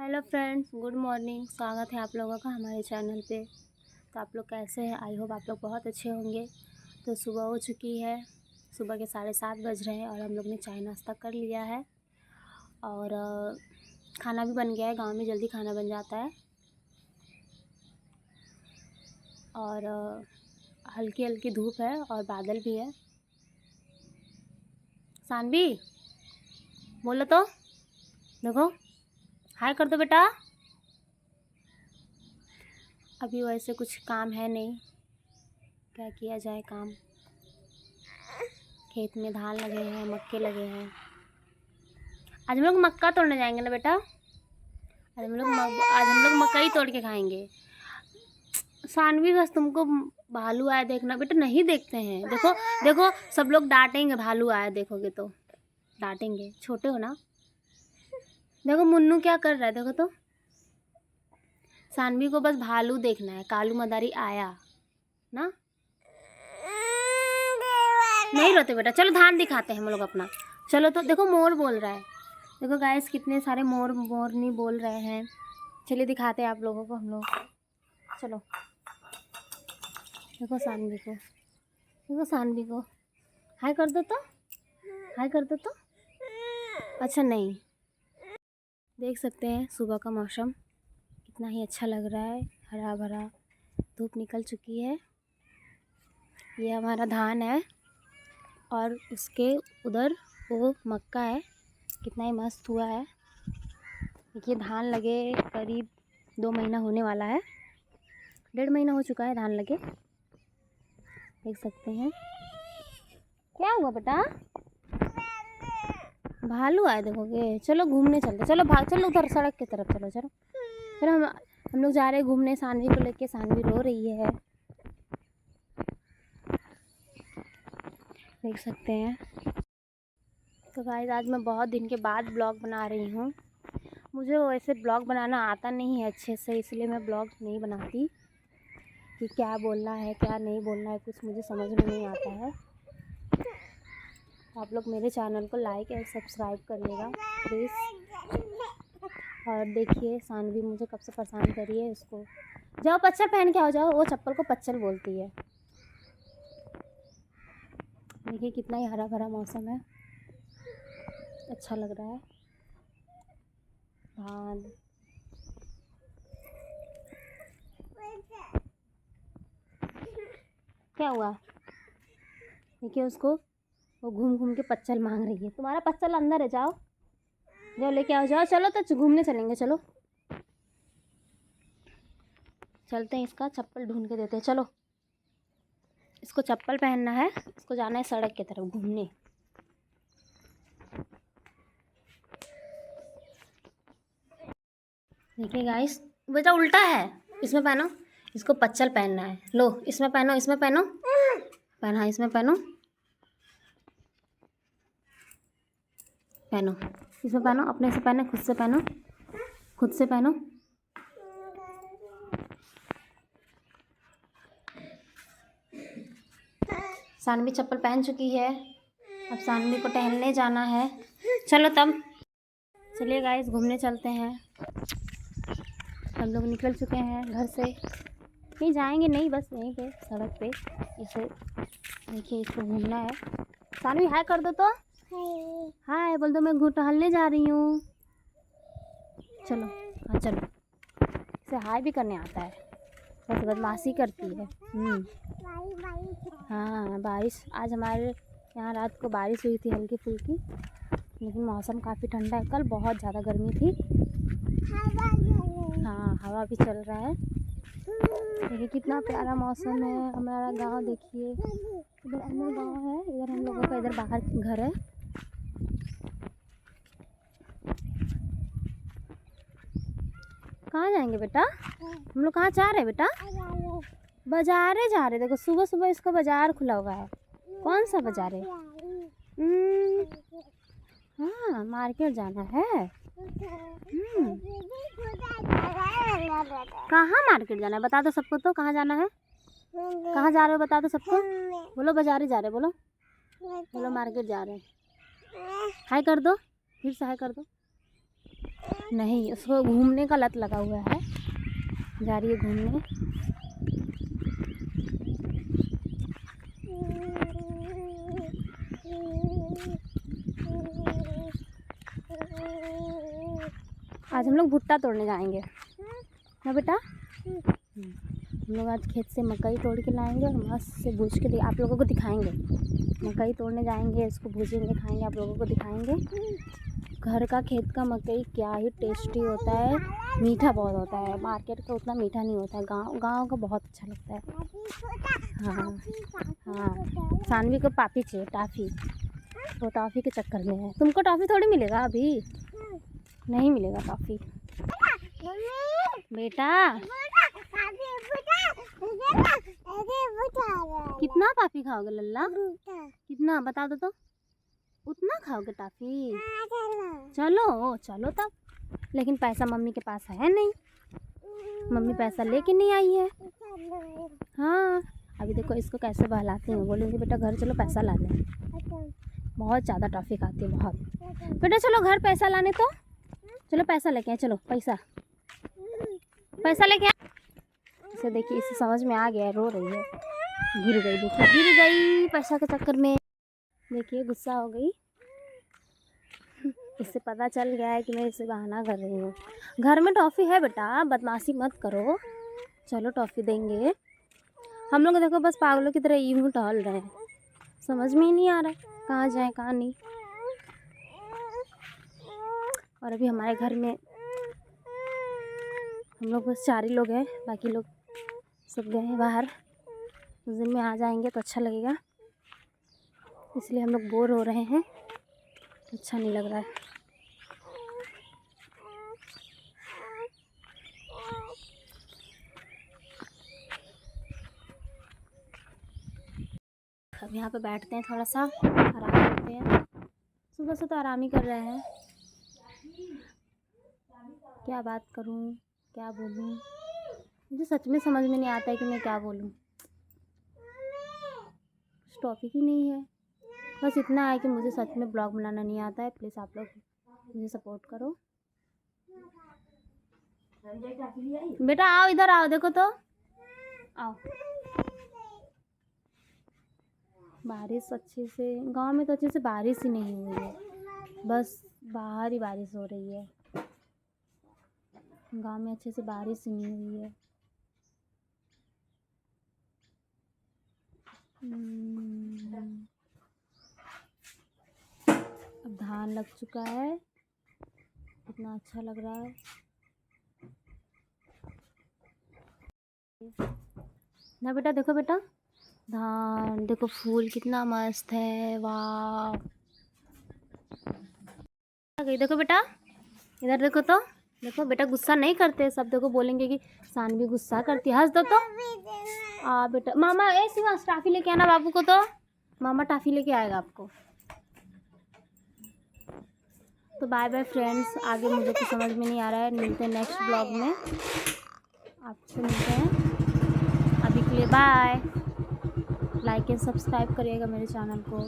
Hello friends, good morning. स्वागत है आप लोगों का हमारे चैनल पे। तो आप लोग कैसे हैं? आई होप आप लोग बहुत अच्छे होंगे। तो सुबह हो चुकी है, सुबह के 7:30 बज रहे हैं और हम लोग ने चाय नाश्ता कर लिया है और खाना भी बन गया है। गांव में जल्दी खाना बन जाता है और हल्की हल्की धूप है और बादल भी है। सानवी बोलो तो, देखो हाय कर दो बेटा। अभी वैसे कुछ काम है नहीं, क्या किया जाए काम। खेत में धान लगे हैं, मक्के लगे हैं। आज हम लोग मक्का तोड़ने जाएंगे ना बेटा। आज हम लोग मक्का ही तोड़ के खाएंगे। सानवी बस तुमको भालू आया देखना बेटा, नहीं देखते हैं। देखो देखो, सब लोग डांटेंगे, भालू आया देखोगे तो डांटेंगे। छोटे हो ना। देखो मुन्नू क्या कर रहा है, देखो तो। सानवी को बस भालू देखना है, कालू मदारी आया ना। नहीं रोते बेटा, चलो धान दिखाते हैं हम लोग अपना। चलो तो देखो मोर बोल रहा है। देखो गाइस कितने सारे मोरनी बोल रहे हैं। चलिए दिखाते हैं आप लोगों को हम लोग। चलो देखो सानवी को, देखो सानवी को हाय कर दो तो, हाय कर दो तो। अच्छा नहीं, देख सकते हैं सुबह का मौसम कितना ही अच्छा लग रहा है, हरा भरा। धूप निकल चुकी है। ये हमारा धान है और उसके उधर वो मक्का है। कितना ही मस्त हुआ है। देखिए धान लगे करीब 2 महीना होने वाला है, 1.5 महीना हो चुका है धान लगे। देख सकते हैं। क्या हुआ बेटा? भालू आए देखोगे। चलो घूमने चलते, चलो भाग, चलो उधर सड़क की तरफ चलो। चलो चलो हम लोग जा रहे हैं घूमने सानवी को लेके। सानवी रो रही है, देख सकते हैं। तो गाइस आज मैं बहुत दिन के बाद ब्लॉग बना रही हूँ। मुझे वैसे ब्लॉग बनाना आता नहीं है अच्छे से, इसलिए मैं ब्लॉग नहीं बनाती कि क्या बोलना है क्या नहीं बोलना है, कुछ मुझे समझ में नहीं आता है। तो आप लोग मेरे चैनल को लाइक एंड सब्सक्राइब करिएगा प्लीज़। और देखिए सानवी मुझे कब से परेशान कर रही है। उसको जाओ पच्चल पहन के आओ, जाओ। वो चप्पल को पच्चल बोलती है। देखिए कितना ही हरा भरा मौसम है, अच्छा लग रहा है। धान क्या हुआ? देखिए उसको, वो घूम घूम के पच्चल मांग रही है। तुम्हारा पच्चल अंदर है, जाओ जाओ लेके आओ, जाओ। चलो तो घूमने चलेंगे, चलो चलते हैं। इसका चप्पल ढूंढ के देते हैं। चलो इसको चप्पल पहनना है, इसको जाना है सड़क की तरफ घूमने। देखिए गाइस, बेटा उल्टा है, इसमें पहनो। इसको पच्चल पहनना है। लो इसमें पहनो, इसमें पहनो, पहना इसमें पहनो, पहनो इसमें पहनो। अपने से पहनो, खुद से पहनो, खुद से पहनो। सानवी चप्पल पहन चुकी है। अब सानवी को टहलने जाना है। चलो तब चलिए गाइस घूमने चलते हैं। हम लोग निकल चुके हैं घर से, कहीं जाएंगे नहीं, बस यहीं पे सड़क पे। इसे देखिए, इसको घूमना है। सानवी हाय कर दो तो, हाय बोल दो। मैं टहलने जा रही हूँ। चलो हाँ चलो। इसे हाय भी करने आता है, बस बदमाशी करती है। हाँ बारिश, आज हमारे यहाँ रात को बारिश हुई थी हल्की फुल्की, लेकिन मौसम काफ़ी ठंडा है। कल बहुत ज़्यादा गर्मी थी। हाँ हवा भी चल रहा है। देखिए कितना प्यारा मौसम है। हमारा गांव देखिए, इधर अंदर गांव है, इधर हम लोगों का इधर बाहर घर है। कहाँ जाएंगे बेटा? हम लोग कहाँ जा रहे हैं बेटा? बाजारे जा रहे। देखो सुबह सुबह इसका बाजार खुला हुआ है। कौन सा बाजार है? हाँ मार्केट जाना है। कहाँ मार्केट जाना है बता दो सबको तो। कहाँ जाना है? कहाँ जा रहे हो बता दो सबको। बोलो बाजारे जा रहे, बोलो बोलो मार्केट जा रहे हैं। हाय कर दो, फिर से हाय कर दो। नहीं, उसको घूमने का लत लगा हुआ है, जा रही है घूमने। आज हम लोग भुट्टा तोड़ने जाएंगे ना बेटा। हम लोग आज खेत से मकई तोड़ के लाएंगे और मस्त से भूज के आप लोगों को दिखाएंगे। मकई तोड़ने जाएंगे, उसको भूजेंगे, खाएंगे, आप लोगों को दिखाएंगे। घर का खेत का मकई क्या ही टेस्टी होता है, मीठा बहुत होता है। मार्केट का उतना मीठा नहीं होता है, गांव का बहुत अच्छा लगता है। हाँ हाँ, सानवी को पापी चाहिए टॉफ़ी, वो टॉफ़ी के चक्कर में है। तुमको टॉफ़ी थोड़ी मिलेगा, अभी नहीं मिलेगा टॉफ़ी बेटा। कितना टॉफ़ी खाओगे लल्ला? कितना बता दो तो, उतना खाओगे टॉफ़ी? चलो चलो तब, लेकिन पैसा मम्मी के पास है नहीं, मम्मी पैसा लेके नहीं आई है। हाँ, अभी देखो इसको कैसे बहलाती हूँ, बोलूँगी बेटा घर चलो पैसा लाने। बहुत ज़्यादा टॉफ़ी खाती है, बहुत। बेटा चलो घर पैसा लाने, तो चलो पैसा लेके आए, चलो पैसा लेके आए। इसे देखिए, इसे समझ में आ गया, रो रही है, गिर गई, देखिए गिर गई पैसा के चक्कर में, देखिए गुस्सा हो गई। इससे पता चल गया है कि मैं इसे बहाना कर रही हूँ। घर में टॉफ़ी है बेटा, बदमाशी मत करो, चलो टॉफ़ी देंगे। हम लोग देखो बस पागलों की तरह यूँ टहल रहे हैं, समझ में ही नहीं आ रहा कहाँ जाए कहाँ नहीं। और अभी हमारे घर में हम लोग बस 4 ही लोग हैं, बाकी लोग सब गए हैं बाहर। उस दिन में आ जाएंगे तो अच्छा लगेगा, इसलिए हम लोग बोर हो रहे हैं, अच्छा नहीं लग रहा है। अब यहाँ पे बैठते हैं, थोड़ा सा आराम करते हैं। सुबह से तो आराम ही कर रहे हैं, क्या बात करूँ, क्या बोलूँ, मुझे सच में समझ में नहीं आता है कि मैं क्या बोलूँ। टॉपिक ही नहीं है, बस इतना है कि मुझे सच में ब्लॉग बनाना नहीं आता है। प्लीज़ आप लोग मुझे सपोर्ट करो। बेटा आओ, इधर आओ, देखो तो आओ। बारिश अच्छे से, गांव में तो अच्छे से बारिश ही नहीं हुई है, बस बाहर ही बारिश हो रही है, गांव में अच्छे से बारिश ही नहीं हुई है। अब धान लग चुका है, कितना अच्छा लग रहा है ना बेटा। देखो बेटा, धान देखो, फूल कितना मस्त है, वाह। देखो बेटा, इधर देखो तो, देखो बेटा गुस्सा नहीं करते, सब देखो बोलेंगे कि सानवी गुस्सा करती है, हंस दो तो। बेटा मामा ऐसी वहाँ टॉफ़ी लेके आना बाबू को, तो मामा टॉफ़ी लेके आएगा आपको। तो बाय बाय फ्रेंड्स, आगे मुझे तो समझ में नहीं आ रहा है, मिलते हैं नेक्स्ट ब्लॉग में, आपसे मिलते हैं। अभी के लिए बाय, लाइक एंड सब्सक्राइब करिएगा मेरे चैनल को।